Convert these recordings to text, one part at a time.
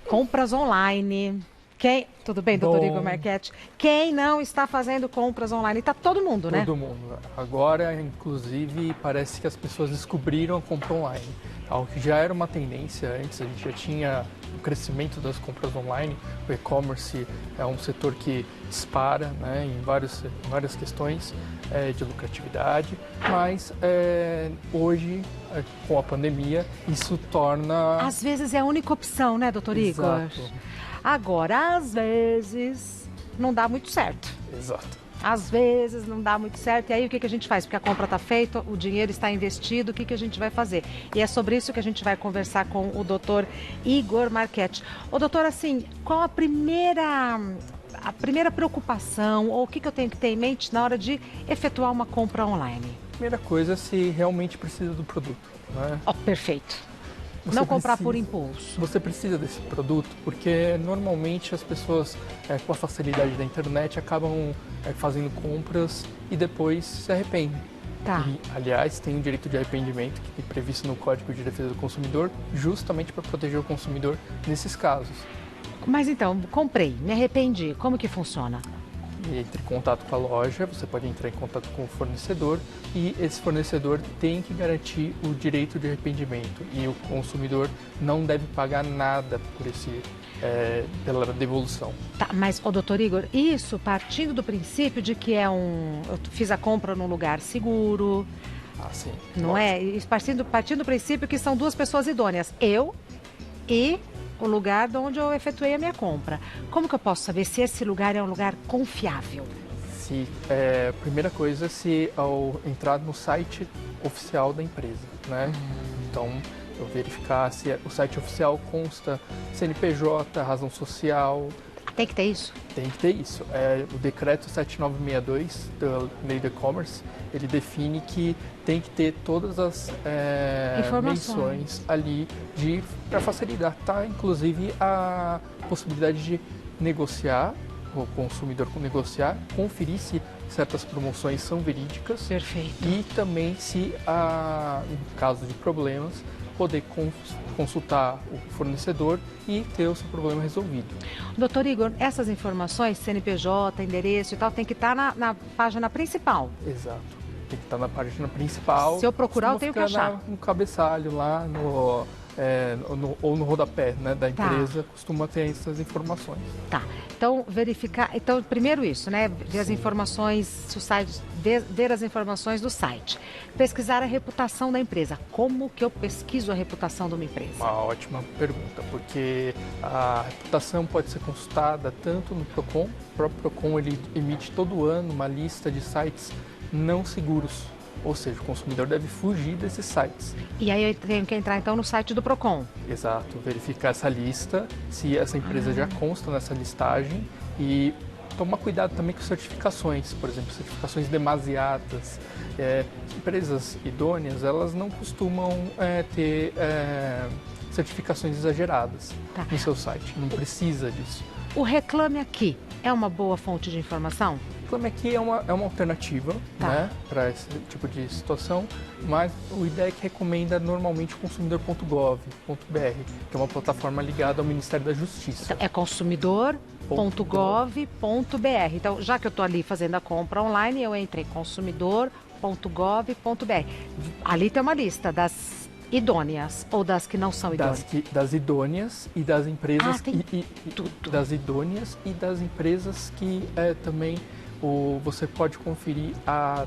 Compras online. Tudo bem, doutor Igor Marchetti? Quem não está fazendo compras online? Está todo mundo, né? Todo mundo. Agora, inclusive, parece que as pessoas descobriram a compra online. Algo que já era uma tendência antes, a gente já tinha o crescimento das compras online. O e-commerce é um setor que dispara, né, em várias questões de lucratividade, mas hoje, com a pandemia, isso torna... Às vezes é a única opção, né, doutor Igor? Exato. Agora, às vezes, não dá muito certo. Exato. Às vezes não dá muito certo. E aí o que a gente faz? Porque a compra está feita, o dinheiro está investido, o que a gente vai fazer? E é sobre isso que a gente vai conversar com o doutor Igor Marchetti. Ô doutor, assim, qual a primeira preocupação ou o que eu tenho que ter em mente na hora de efetuar uma compra online? Primeira coisa é se realmente precisa do produto, né? Oh, perfeito. Não comprar por impulso. Você precisa desse produto porque normalmente as pessoas, com a facilidade da internet, acabam fazendo compras e depois se arrependem. Tá. E, aliás, tem um direito de arrependimento que é previsto no Código de Defesa do Consumidor, justamente para proteger o consumidor nesses casos. Mas então, comprei, me arrependi. Como que funciona? Entre em contato com a loja, você pode entrar em contato com o fornecedor e esse fornecedor tem que garantir o direito de arrependimento e o consumidor não deve pagar nada por pela devolução. Tá, mas, doutor Igor, isso partindo do princípio de que eu fiz a compra num lugar seguro, sim, não lógico. é? E partindo do princípio que são duas pessoas idôneas, eu e o lugar onde eu efetuei a minha compra. Como que eu posso saber se esse lugar é um lugar confiável? Primeira coisa, se ao entrar no site oficial da empresa, né? Então, eu verificar se o site oficial consta CNPJ, razão social. Tem que ter isso? Tem que ter isso. O decreto 7962 da Lei do E-Commerce, ele define que tem que ter todas as menções ali para facilitar, tá? Inclusive a possibilidade de negociar, o consumidor negociar, conferir se certas promoções são verídicas. Perfeito. E também se, em caso de problemas, poder consultar o fornecedor e ter o seu problema resolvido. Doutor Igor, essas informações, CNPJ, endereço e tal, tem que estar na página principal. Exato. Tem que estar na página principal. Se eu procurar, eu tenho que achar. No cabeçalho lá, ou no rodapé, né, da empresa, costuma ter essas informações. Tá. Então, verificar. Então, primeiro isso, né? Ver as informações, se o site, ver as informações do site. Pesquisar a reputação da empresa. Como que eu pesquiso a reputação de uma empresa? Uma ótima pergunta, porque a reputação pode ser consultada tanto no Procon. O próprio Procon ele emite todo ano uma lista de sites não seguros. Ou seja, o consumidor deve fugir desses sites. E aí eu tenho que entrar então no site do Procon. Exato, verificar essa lista, se essa empresa já consta nessa listagem e tomar cuidado também com certificações, por exemplo, certificações demasiadas. Empresas idôneas, elas não costumam ter certificações exageradas no seu site, não precisa disso. O Reclame Aqui é uma boa fonte de informação? Reclame Aqui é uma alternativa, né, para esse tipo de situação, mas o IDEC recomenda normalmente o consumidor.gov.br, que é uma plataforma ligada ao Ministério da Justiça. Então, é consumidor.gov.br. Então, já que eu estou ali fazendo a compra online, eu entro em consumidor.gov.br. Ali tem uma lista das idôneas ou das que não são idôneas? Das idôneas e das empresas tudo. Das idôneas e das empresas que também você pode conferir a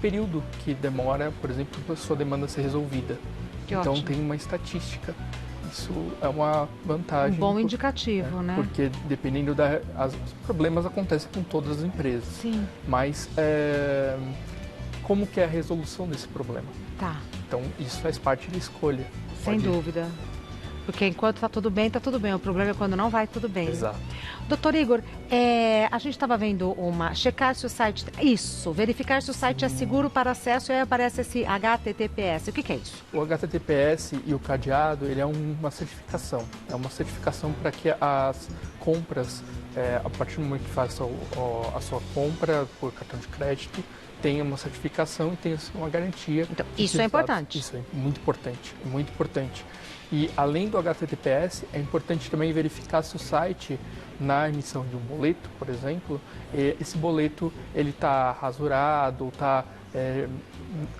período que demora, por exemplo, para a sua demanda ser resolvida. Então tem uma estatística. Isso é uma vantagem. Um bom indicativo, né? Porque dependendo os problemas acontecem com todas as empresas. Sim. Mas como que é a resolução desse problema? Tá. Então isso faz parte da escolha. Sem dúvida. Porque enquanto está tudo bem, está tudo bem. O problema é quando não vai tudo bem. Exato. Doutor Igor, a gente estava vendo checar se o site... Isso, verificar se o site é seguro para acesso e aí aparece esse HTTPS. O que é isso? O HTTPS e o cadeado, ele é uma certificação. É uma certificação para que as compras, a partir do momento que faça a sua compra por cartão de crédito, tenha uma certificação e tenha uma garantia. Então, isso é importante. Isso é muito importante, muito importante. E além do HTTPS, é importante também verificar se o site, na emissão de um boleto, por exemplo, esse boleto ele está rasurado,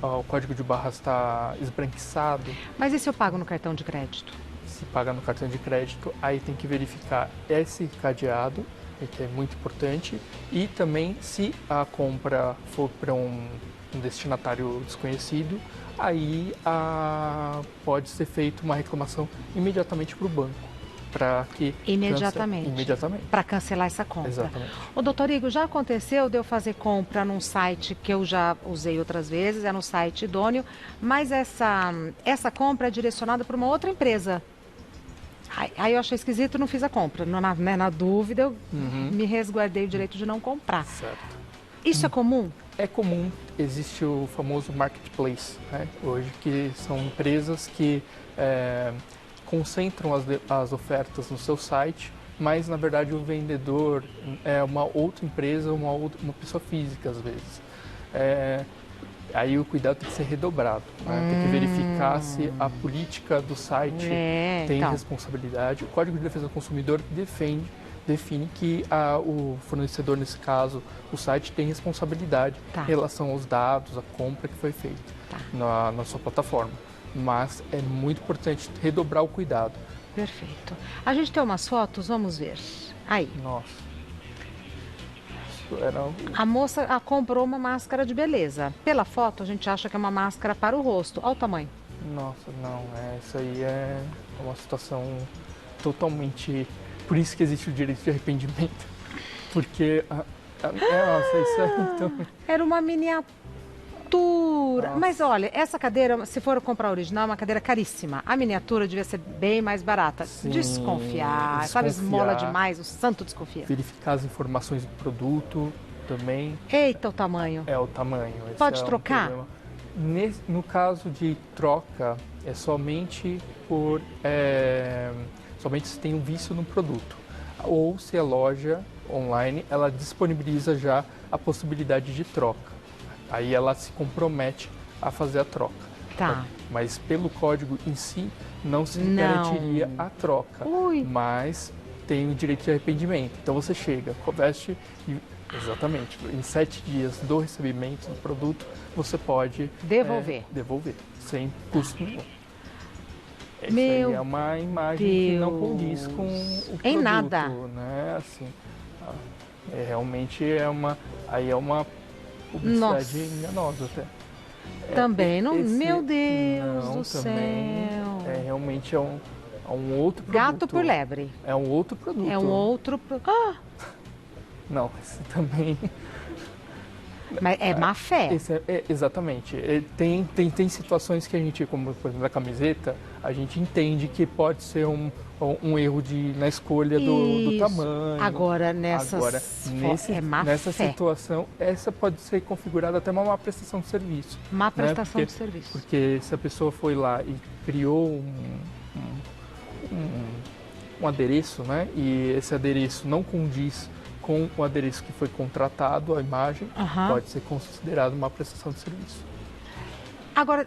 o código de barras está esbranquiçado. Mas e se eu pago no cartão de crédito? Se paga no cartão de crédito, aí tem que verificar esse cadeado, que é muito importante, e também se a compra for para um destinatário desconhecido, aí pode ser feita uma reclamação imediatamente para o banco. Imediatamente. Para cancelar essa compra. Exatamente. Ô, doutor Igor, já aconteceu de eu fazer compra num site que eu já usei outras vezes, é no site idôneo, mas essa compra é direcionada para uma outra empresa. Aí eu achei esquisito e não fiz a compra. Na dúvida, eu me resguardei o direito de não comprar. Certo. Isso é comum? É comum. Existe o famoso marketplace, né? Hoje, que são empresas que concentram as ofertas no seu site, mas na verdade o vendedor é uma outra empresa, uma pessoa física às vezes. Aí o cuidado tem que ser redobrado, né? Tem que verificar se a política do site tem responsabilidade. O Código de Defesa do Consumidor define que o fornecedor, nesse caso, o site tem responsabilidade em relação aos dados, à compra que foi feita na sua plataforma. Mas é muito importante redobrar o cuidado. Perfeito. A gente tem umas fotos, vamos ver. Aí. Nossa. A moça comprou uma máscara de beleza. Pela foto, a gente acha que é uma máscara para o rosto. Olha o tamanho. Nossa, não. Isso aí é uma situação totalmente... Por isso que existe o direito de arrependimento. Porque... Nossa, isso aí... Então... Era uma miniatura. Nossa. Mas olha, essa cadeira, se for comprar original, é uma cadeira caríssima. A miniatura devia ser bem mais barata. Sim, desconfiar, sabe, esmola demais, o santo desconfia. Verificar as informações do produto também. Eita, o tamanho. É o tamanho. Pode trocar? No caso de troca, é somente somente se tem um vício no produto. Ou se a loja online, ela disponibiliza já a possibilidade de troca. Aí ela se compromete a fazer a troca. Tá. Mas pelo código em si, não se garantiria a troca. Mas tem o direito de arrependimento. Então você chega, veste e... Exatamente. Em 7 dias do recebimento do produto, você pode... Devolver. Devolver, sem custo nenhum. Essa Meu aí é uma imagem que não condiz com o produto. Em nada. Né? Assim, realmente é uma publicidade enganosa até. Também, não, meu Deus do céu. Realmente é um outro produto. Gato por lebre. É um outro produto. É um outro produto. Não, esse também... Mas é má fé. Exatamente. Tem situações que a gente, como por exemplo a camiseta, a gente entende que pode ser um erro na escolha do tamanho. Agora, nessa situação, essa pode ser configurada até uma má prestação de serviço. Má prestação de serviço. Porque se a pessoa foi lá e criou um adereço, né, e esse adereço não condiz com o adereço que foi contratado, a imagem, pode ser considerado uma prestação de serviço. Agora,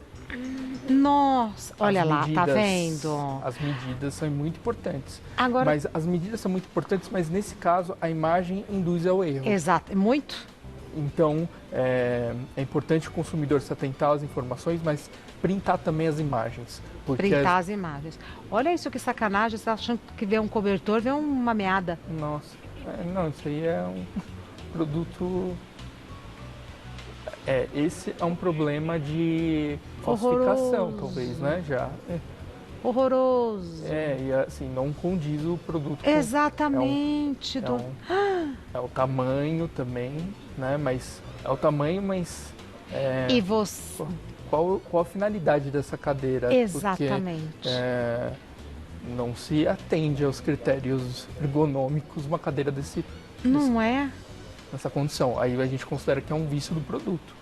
nossa, olha lá, tá vendo? As medidas são muito importantes. Agora, mas as medidas são muito importantes, mas nesse caso a imagem induz ao erro. Exato, muito. Então, é importante o consumidor se atentar às informações, mas printar também as imagens. Printar as imagens. Olha isso, que sacanagem, você tá achando que vê um cobertor, vê uma meada. Nossa. Não, isso aí é um produto... Esse é um problema de falsificação, talvez, né? Já. Horroroso. E assim, não condiz o produto. Exatamente. É o tamanho também, né? Mas é o tamanho, mas... E você... Qual a finalidade dessa cadeira? Exatamente. Porque, não se atende aos critérios ergonômicos uma cadeira nessa condição. Aí a gente considera que é um vício do produto.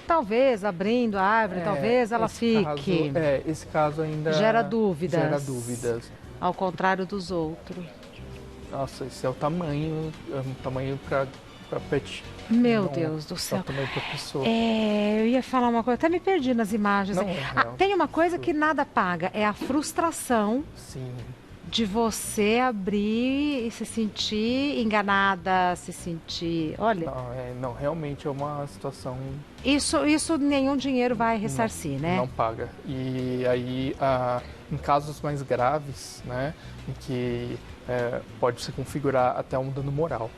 Talvez, abrindo a árvore, talvez ela fique. Esse caso ainda gera dúvidas. Gera dúvidas. Ao contrário dos outros. Nossa, esse é o tamanho para para pet. Meu não Deus do céu. também para pessoa. Eu ia falar uma coisa, até me perdi nas imagens. Não, tem uma coisa que nada paga, é a frustração. Sim. De você abrir e se sentir enganada, se sentir... Olha... Não, realmente é uma situação... Isso nenhum dinheiro vai ressarcir, né? Não paga. E aí, em casos mais graves, né, em que pode se configurar até um dano moral,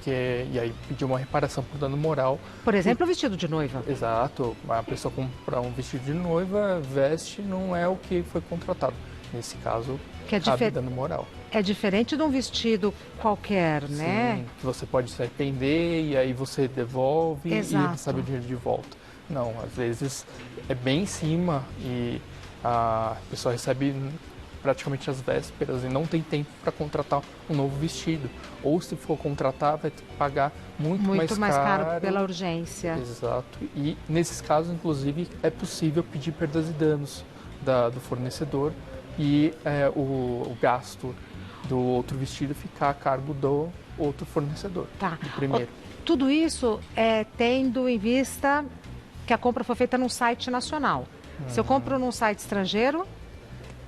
e aí pedir uma reparação por dano moral. Por exemplo, o vestido de noiva. Exato. A pessoa comprar um vestido de noiva, veste, não é o que foi contratado. Nesse caso, cabe dano moral. É diferente de um vestido qualquer, né? Sim, que você pode se arrepender e aí você devolve e recebe o dinheiro de volta. Não, às vezes é bem em cima e a pessoa recebe praticamente às vésperas e não tem tempo para contratar um novo vestido. Ou se for contratar, vai ter que pagar muito mais caro pela urgência. Exato. E nesses casos, inclusive, é possível pedir perdas e danos do fornecedor e o gasto do outro vestido ficar a cargo do outro fornecedor, do primeiro. Tudo isso tendo em vista que a compra foi feita num site nacional. Se eu compro num site estrangeiro,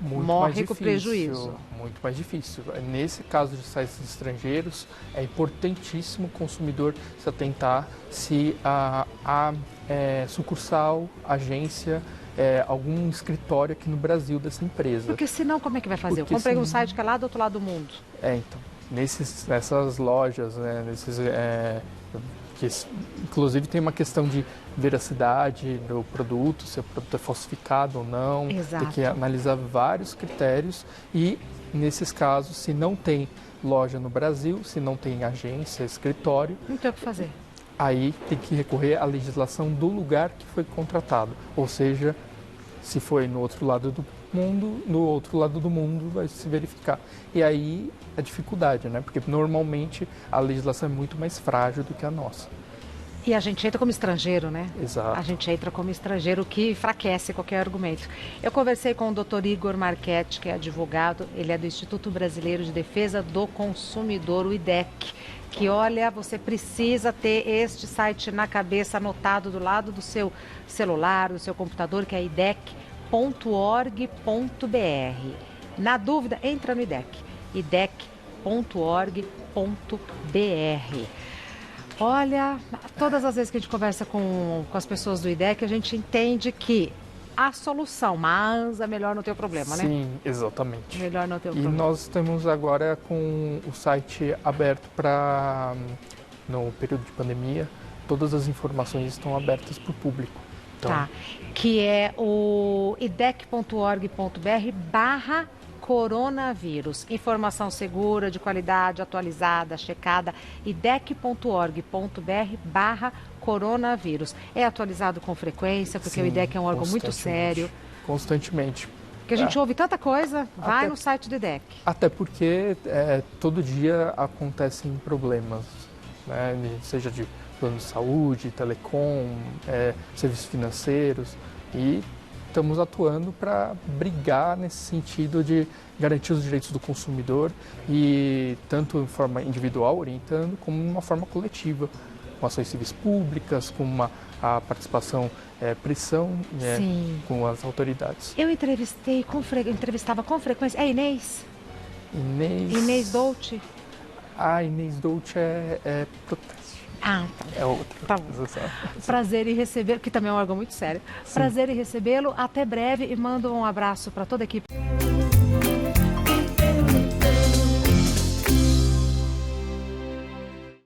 morre com prejuízo. Muito mais difícil. Nesse caso de sites estrangeiros, é importantíssimo o consumidor se atentar se a sucursal, agência, algum escritório aqui no Brasil dessa empresa. Porque senão como é que vai fazer? Eu comprei um site que é lá do outro lado do mundo. Então, nessas lojas, né, inclusive tem uma questão de veracidade do produto, se o produto é falsificado ou não. Exato. Tem que analisar vários critérios e, nesses casos, se não tem loja no Brasil, se não tem agência, escritório... Não tem o que fazer. Aí tem que recorrer à legislação do lugar que foi contratado. Ou seja, se foi no outro lado do mundo vai se verificar. E aí a dificuldade, né? Porque normalmente a legislação é muito mais frágil do que a nossa. E a gente entra como estrangeiro, né? Exato. A gente entra como estrangeiro, o que enfraquece qualquer argumento. Eu conversei com o Dr. Igor Marchetti, que é advogado, ele é do Instituto Brasileiro de Defesa do Consumidor, o IDEC, que, olha, você precisa ter este site na cabeça, anotado do lado do seu celular, do seu computador, que é idec.org.br. Na dúvida, entra no IDEC, idec.org.br. Olha, todas as vezes que a gente conversa com as pessoas do IDEC, a gente entende que a solução, mas é melhor não ter o problema, né? Sim, exatamente. Melhor não ter o problema. E nós estamos agora com o site aberto para, no período de pandemia, todas as informações estão abertas para o público. Então... Tá, que é o idec.org.br/coronavírus. Informação segura, de qualidade, atualizada, checada, idec.org.br/coronavírus. É atualizado com frequência, porque o IDEC é um órgão muito sério. Constantemente. Porque a gente ouve tanta coisa, vai no site do IDEC. Até porque todo dia acontecem problemas, né? Seja de plano de saúde, telecom, serviços financeiros, e estamos atuando para brigar nesse sentido de garantir os direitos do consumidor, e tanto em forma individual, orientando, como de uma forma coletiva, com ações civis públicas, com a participação, pressão com as autoridades. Eu entrevistava com frequência. É Inês? Inês Dolce? Inês Dolce é protesto. Tá. É outra. Tá bom. Prazer em recebê-lo, que também é um órgão muito sério. Sim. Prazer em recebê-lo. Até breve e mando um abraço para toda a equipe.